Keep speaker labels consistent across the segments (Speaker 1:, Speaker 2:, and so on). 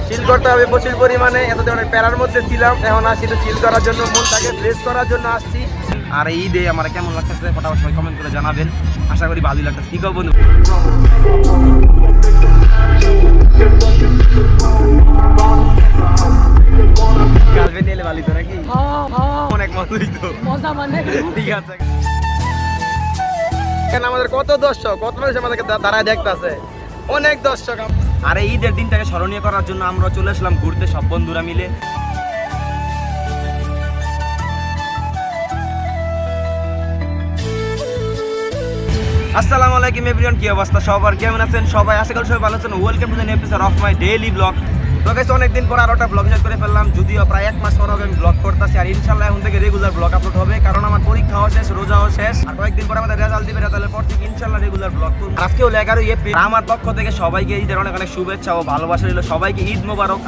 Speaker 1: চিল করতে হবে প্রচুর পরিমাণে। এতদিন অনেক প্যারার মধ্যে ছিলাম, এখন আসছি তো চিল করার জন্য, মনটাকে ফ্রেশ করার জন্য আসছি। আর এই ঈদে আমার কেমন লাগতেছে ফটাফট সবাই কমেন্ট করে জানাবেন। আশা করি ভালোই লাগতেছে। কি করবো বন্ধু? গার্লফ্রেন্ড এলে ভালো তো নাকি? অনেক মজা মানে ঠিক আছে। আমাদের কত দর্শক, কত মানুষ আমাদেরকে দাঁড়ায় দেখতেছে, অনেক দর্শক। আর এই ঈদের দিনটাকে স্মরণীয় করার জন্য আমরা চলে আসলাম ঘুরতে সব বন্ধুরা মিলে। আসসালামু আলাইকুম এভরিওয়ান, কি অবস্থা সবার, কেমন আছেন সবাই? আশা করি সবাই ভালো আছেন। Welcome to the new episode of my daily blog. তো গাইস অনেকদিন পর আর একটা ব্লগ শেয়ার করে ফেললাম, যদিও প্রায় 1 মাস পর হবে আমি ব্লগ করতেছি। আর ইনশাআল্লাহ এখন থেকে রেগুলার ব্লগ আপলোড হবে, কারণ আমার পরীক্ষাও শেষ, রোজাও শেষ, আর কয়েকদিন পর আমাদের রেজাল্ট দিবে। রেজাল্টের পর থেকে ইনশাআল্লাহ রেগুলার ব্লগ করব। আজকে হলো 11 এপ্রিল। আমার পক্ষ থেকে সবাইকে ঈদের অনেক অনেক শুভেচ্ছা ও ভালোবাসা রইল। সবাইকে ঈদ মোবারক।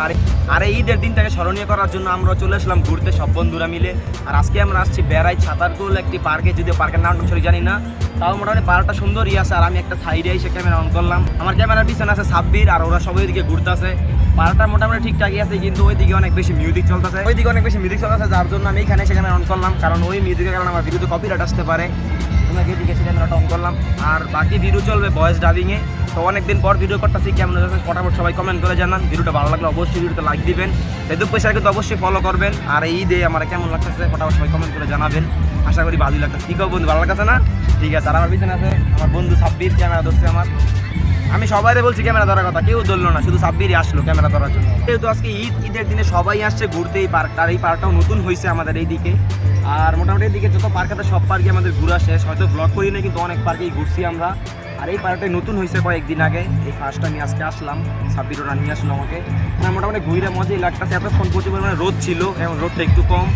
Speaker 1: আর এই ঈদের দিনটাকে স্মরণীয় করার জন্য আমরা চলে আসলাম ঘুরতে সব বন্ধুরা মিলে। আর আজকে আমরা আসছি বেড়াই ছাতারকুল একটি পার্কে, যদিও পার্কের নাম সরি জানি না, তাও মোটামুটি পার্কটা সুন্দরই আছে। আর আমি একটা সাইডে এসে ক্যামেরা অন করলাম। আমার ক্যামেরার পিছনে আছে সাব্বির, আর ওরা সবাই ওইদিকে ঘুরতে আছে। পার্কটা মোটামুটি ঠিকঠাকই আছে, কিন্তু ওইদিকে অনেক বেশি মিউজিক চলতেছে, যার জন্য আমি এখানে এসে ক্যামেরা অন করলাম, কারণ ওই মিউজিকের কারণে আমার ভিডিওতে কপিরাইট আসতে পারে। তোমাকে এদিকে এসে ক্যামেরাটা অন করলাম। আর বাকি ভিডিও চলবে ভয়েস ডাবিংয়ে। তো অনেকদিন পর ভিডিও করতেছি, কেমন হচ্ছে ফটাফট সবাই কমেন্ট করে জানান। ভিডিওটা ভালো লাগলে অবশ্যই ভিডিওতে লাইক দিবেন, ফেসবুক পেজটা কিন্তু অবশ্যই ফলো করবেন। আর এই ঈদে আমার কেমন লাগতেছে ফটাফট সবাই কমেন্ট করে জানাবেন। আশা করি ভালোই লাগতেছে। কি করবো বন্ধু, ভালো লাগতেছে না? ঠিক আছে। আর আমার পিছনে আছে আমার বন্ধু সাব্বির, ক্যামেরা ধরছে আমার। আমি সবাইরে বলছি ক্যামেরা ধরার কথা, কেউ ধরলো না, শুধু সাব্বিরই আসলো ক্যামেরা ধরার জন্য। যেহেতু আজকে ঈদের দিনে সবাই আসছে ঘুরতে এই পার্কটা, আর এই পার্কটাও নতুন হয়েছে আমাদের এইদিকে। আর মোটামুটি এইদিকে যত পার্ক আছে সব পার্কে আমাদের ঘোরা শেষ, হয়তো ব্লগ করি না, কিন্তু অনেক পার্কেই ঘুরছি আমরা। আর এই পার্কটাই নতুন হয়েছে কয়েকদিন আগে, এই ফার্স্ট আমি আজকে আসলাম, সাব্বির ওরা নিয়ে আসলো আমাকে। মোটামুটি ঘুরে মজাই লাগতেছে। এতক্ষণ প্রচুর পরিমাণে রোদ ছিল, এখন রোদটা একটু কম।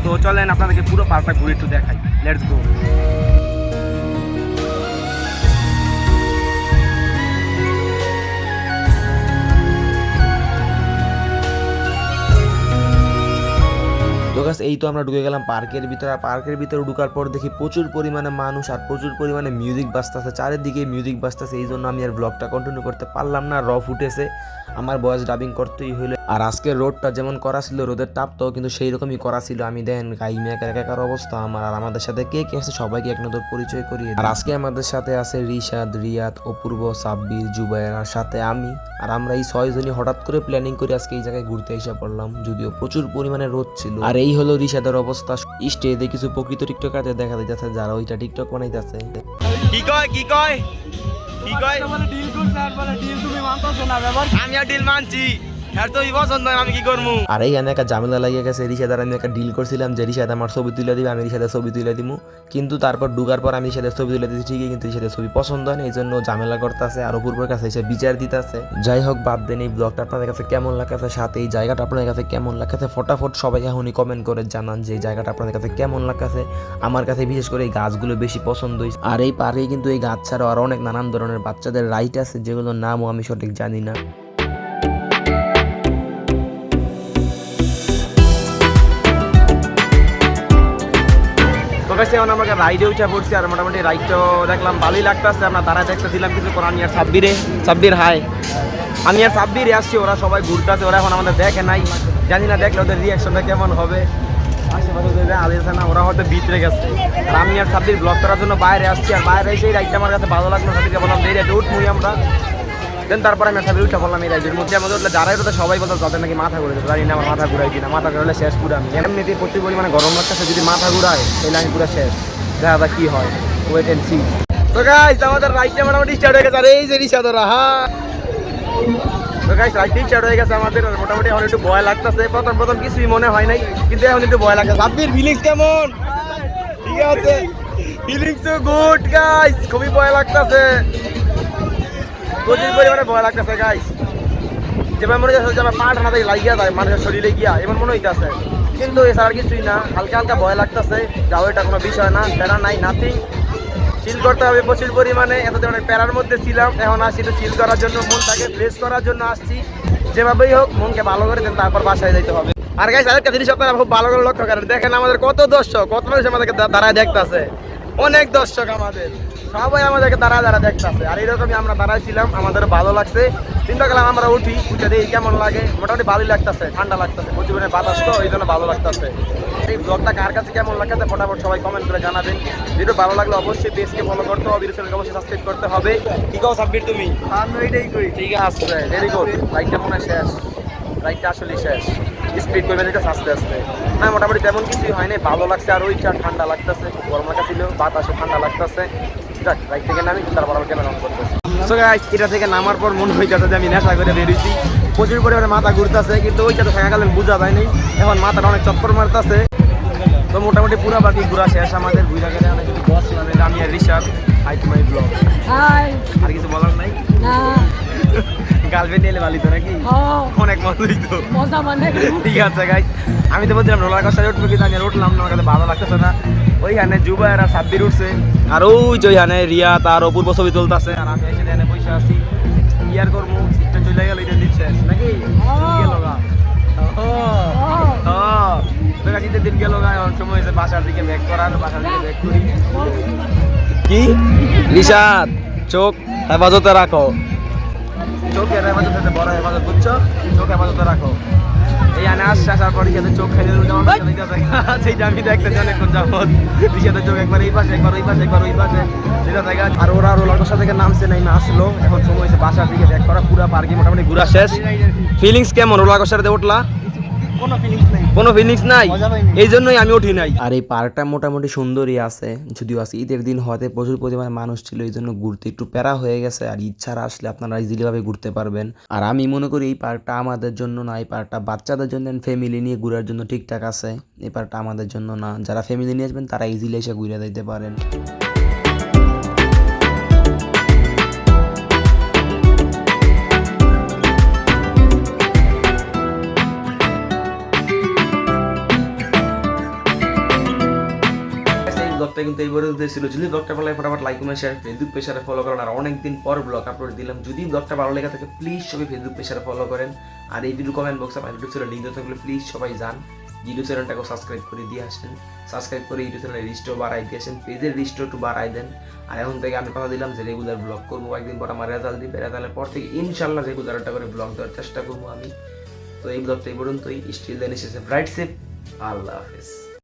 Speaker 1: তো চলেন আপনাদেরকে পুরো পার্কটা ঘুরে একটু দেখাই, লেটস গো। তো গাছ এই তো আমরা ঢুকে গেলাম পার্কের ভিতরে। আর পার্কের ভিতরে ঢুকার পর দেখি প্রচুর পরিমাণে মানুষ আর প্রচুর পরিমাণে মিউজিক বাজতেছে, চারিদিকে মিউজিক বাজতেছে। এই জন্য আমি আর ব্লগটা কন্টিনিউ করতে পারলাম না, র ফুটেছে, আমার ভয়েস ডাবিং করতেই হইলো। আর আজকে রোডটা যেমন করা ছিল, রোদের তাপটাও কিন্তু সেই রকমই করা ছিল। আমি দেখেন গাইমে একার অবস্থা আমার। আর আমাদের সাথে কে কে আছে সবাইকে এক নজর পরিচয় করিয়ে। আর আজকে আমাদের সাথে আছে রিশাদ, রিয়াদ, অপূর্ব, সাব্বির, জুবাইর, আর সাথে আমি। আর আমরা এই 6 জনই হঠাৎ করে প্ল্যানিং করে আজকে এই জায়গায় ঘুরতে এসে পড়লাম, যদিও প্রচুর পরিমাণে রোদ ছিল। আর এই হলো রিশাদের অবস্থা। স্টেজে কিছু প্রকৃত টিকটকারদের দেখা যাচ্ছে, যারা ওইটা টিকটক বানাইতেছে। কি কয় ডিল করছ আর বলে ডিল তুমি মানতাছ না, ব্যাপার আমি আর ডিল মানছি। আমি কি করবো? আর এইখানে একটা ঝামেলা লাগিয়ে গেছে। রিশাদার আমি একটা ডিল করছিলাম যে রিশাদ আমার ছবি তুলে দিবে, আমি রিশাদের ছবি তুলে দিব। কিন্তু তারপর ঢুকার পর আমি রিশাদের ছবি তুলে দিচ্ছি ঠিকই, কিন্তু রিশাদের ছবি পছন্দ হয় না, এই জন্য ঝামেলা করতেছে। আর অপূর্বের কাছে এসে বিচার দিতেছে। যাই হোক, বাদ দেন। এই ব্লগটা আপনাদের কাছে কেমন লাগতেছে, সাথে এই জায়গাটা আপনাদের কাছে কেমন লাগতেছে, ফটাফট সবাই এখনই কমেন্ট করে জানান যে এই জায়গাটা আপনাদের কাছে কেমন লাগতেছে। আমার কাছে বিশেষ করে এই গাছগুলো বেশি পছন্দ হয়েছে। আর এই পার্কে কিন্তু এই গাছ ছাড়াও আরো অনেক নানান ধরনের বাচ্চাদের রাইড আছে, যেগুলোর নামও আমি সঠিক জানি না। এখন আমাকে রাইডে উঠে পড়ছি, আর মোটামুটি রাইডটাও দেখলাম ভালোই লাগতেছে। আমরা দাঁড়ায় দেখতেছিলাম কিছু করে। আমি আর সাব্বির হাই, আমি আর সাব্বিরে আসছি, ওরা সবাই ঘুরতেছে। ওরা এখন আমাদের দেখে নাই, জানি না দেখলে ওদের রিয়াকশনটা কেমন হবে। আশেপাশে আলিয়েছে না, ওরা হয়তো ভিতরে গেছে। আর আমি আর সাব্বির ব্লগ করার জন্য বাইরে আসছি। আর বাইরে এসে এই রাইডটা আমার কাছে ভালো লাগলো, সাথে বললাম এই রাইডে উঠবই আমরা। দেন তারপরে আমি সাব্বির উঠে বললাম এই রাইডের মধ্যে। আমাদের যারাই ওটা সবাই বলতো তাদের নাকি মাথা ঘুরে, জানি না আমার মাথা ঘুরাই কিনা। মাথা ঘুরালে শেষ পুরো। আমি এমনিতে প্রচুর পরিমাণে গরম লাগতেছে, যদি মাথা ঘুরায় তাহলে আমি পুরো শেষ। দেখা কি হয়, ওয়েট এন্ড সি। তো গাইস আমাদের রাইডটা মোটামুটি স্টার্ট হয়ে গেছে। আর এই যে রিশাদরা, হ্যাঁ তো গাইস রাইডটা স্টার্ট হয়ে গেছে আমাদের। মোটামুটি এখন একটু ভয় লাগতেছে, প্রথম কিছুই মনে হয় নাই, কিন্তু এখন একটু ভয় লাগতেছে। সাব্বির ফিলিংস কেমন? ঠিক আছে, ফিলিংস তো গুড গাইস, খুবই ভয় লাগতেছে, প্রচুর পরিমাণে ভয় লাগতেছে গাইস। যেমন মনে হচ্ছে যে আমার পা টানা থেকে লাগিয়া যায় মানুষের শরীরে গিয়া, এমন মনে হইতেছে, কিন্তু এছাড়া কিছুই না। হালকা হালকা ভয় লাগতেছে, যাও এটা কোনো বিষয় না, প্যারা নাই, নাথিং। চিল করতে হবে প্রচুর পরিমাণে। এতদিন অনেক প্যারার মধ্যে ছিলাম, এখন আসছি তো চিল করার জন্য, মনটাকে ফ্রেশ করার জন্য আসছি। যেভাবেই হোক মনকে ভালো করে দেন, তারপর বাসায় যেতে হবে। আর গাইস আরেকটা জিনিস আপনারা খুব ভালো করে লক্ষ্য করেন, দেখেন আমাদের কত দর্শক, কত মানুষ আমাদেরকে দাঁড়ায় দেখতেছে, অনেক দর্শক আমাদের। সবাই আমাদেরকে দাঁড়া দাঁড়া দেখতেছে, আর এরকমই আমরা দাঁড়াইছিলাম, আমাদের ভালো লাগছে। চিন্তা করলাম আমরা উঠি, উঠে দিই কেমন লাগে। মোটামুটি ভালোই লাগতেছে, ঠান্ডা লাগতেছে, প্রচুর বাতাস, তো এই জন্য ভালো লাগতেছে। এই ব্লগটা কার কাছে কেমন লাগতেছে ফটাফট সবাই কমেন্ট করে জানাবেন। ভিডিও ভালো লাগলে অবশ্যই পেজকে ফলো করতে হবে, ভিডিও চ্যানেলকে অবশ্যই সাবস্ক্রাইব করতে হবে। কি কও সাব্বির তুমি?
Speaker 2: আমি এটাই করি।
Speaker 1: ঠিক আছে, ভেরি গুড। লাইকটা মনে হয় শেষ, লাইকটা আসলে শেষ। স্পিড করবেন এটা আস্তে আস্তে। না মোটামুটি তেমন কিছুই হয় নাই, ভালো লাগছে। আর ওইটা ঠান্ডা লাগতেছে, গরম লাগছিল, বাতাসে ঠান্ডা লাগতেছে। যাক, বাইক থেকে নামি, তারপর আবার ক্যামেরা অন করতেছে। সো গাইস, এটা থেকে নামার পর মনে হইতেছে যে আমি নেশা করে বেরিয়েছি। প্রচুর পরিমাণে মাথা ঘুরতেছে, কিন্তু ওইটাতে থাকা গেলে বোঝা যায় নাই। এখন মাথাটা অনেক চক্কর মারতেছে। তো মোটামুটি পুরো বাকি ঘোরা শেষ আমাদের। ঘুরা গেলে অনেক কিছু বস মানে আমি আর Rishad. Hi to my blog.
Speaker 3: Hi.
Speaker 1: আর কিছু বলার নাই?
Speaker 3: না।
Speaker 1: গার্লফ্রেন্ড এলে ভালো তো নাকি? অনেক মজা হইতো।
Speaker 3: মজা মানে।
Speaker 1: ঠিক আছে গাইস, আমি তো বলছিলাম রোলার কোস্টারে উঠবো, কিন্তু আমি আর উঠলাম না, আমার কাছে ভালো লাগতেছে না। ওইখানে জুবাইর আর সাব্বির উঠছে, আর ওই যে ওইখানে রিয়া তার অপূর্ব ছবি তুলতেছে, আর আমি এসে এখানে বসে আছি। ইয়ার করবো, সিটটা চলে গেল, এটা দিচ্ছে নাকি গেল গা। শীতের দিন গেল গা, অনেক সময় হয়েছে বাসার দিকে ব্যাক করার, বাসার দিকে ব্যাক করি। কি নিশাদ, চোখ হেফাজতে রাখো, চোখের হেফাজতে বড় হেফাজত, বুঝছো? চোখ হেফাজতে রাখো। এই আনে আসার পর রিসাদের চোখ খেলে সেইটা আমি দেখতেছি অনেকক্ষণ যাবত। রিসাদের চোখ একবার এই পাশে, একবার ওই পাশে, একবার ওই পাশে, যেটা জায়গা। আর ওরা রোলার কোস্টার থেকে নামছে নাই, আসলো। এখন সময় হয়েছে বাসার দিকে ব্যাক করা। পুরা পার্কে মোটামুটি ঘোরা শেষ। ফিলিংস কেমন রোলার কোস্টারে উঠলা?
Speaker 2: কোনো ফিলিংস নাই,
Speaker 1: কোনো ফিলিংস নাই,
Speaker 2: মজা পাইনি।
Speaker 1: এই জন্যই আমি উঠি নাই।
Speaker 4: আর এই পার্কটা মোটামুটি সুন্দরই আছে, যদিও আছে ঈদের দিন হওয়াতে প্রচুর পরিমাণে মানুষ ছিল, এই জন্য ঘুরতে একটু প্যারা হয়ে গেছে। আর ইচ্ছারা আসলে আপনারা ইজিলি ভাবে ঘুরতে পারবেন। আর আমি মনে করি এই পার্কটা আমাদের জন্য না, এই পার্কটা বাচ্চাদের জন্য, ফ্যামিলি নিয়ে ঘোরার জন্য ঠিকঠাক আছে। এই পার্কটা আমাদের জন্য না, যারা ফ্যামিলি নিয়ে আসবেন তারা ইজিলি এসে ঘুরে দিতে পারেন। ব্লগটা কিন্তু এই পর্যন্ত ছিল। যদি ব্লগটা ভালো লাগে ফটাফট লাইক কমেন্ট শেয়ার, ফেসবুক পেজে ফলো করেন। আর অনেকদিন পর ব্লগ আপলোড দিলাম, যদি ব্লগটা ভালো লেগে থাকে প্লিজ সবাই ফেসবুক পেজে ফলো করেন। আর এই ভিডিও কমেন্ট বক্সে আমার ইউটিউব চ্যানেল লিঙ্ক থাকলে প্লিজ সবাই যান, ইউটিউব চ্যানেলটাকে সাবস্ক্রাইব করে দিয়ে আসেন। সাবস্ক্রাইব করে ইউটিউব চ্যানেলের রিস্টও বাড়াই দিয়ে আসেন, পেজের রিস্টও একটু বাড়াই দেন। আর এখন থেকে আমি কথা দিলাম যে রেগুলার ব্লগ করবো। একদিন পর আমার রেজাল্ট দিবে, রেজাল্টের পর থেকে ইনশাল্লাহ রেগুলার একটা করে ব্লগ দেওয়ার চেষ্টা করবো আমি। তো এই ব্লগটা এই পর্যন্তই। স্টিল দেন এসেছে ব্রাইট সেফ। আল্লাহ হাফেজ।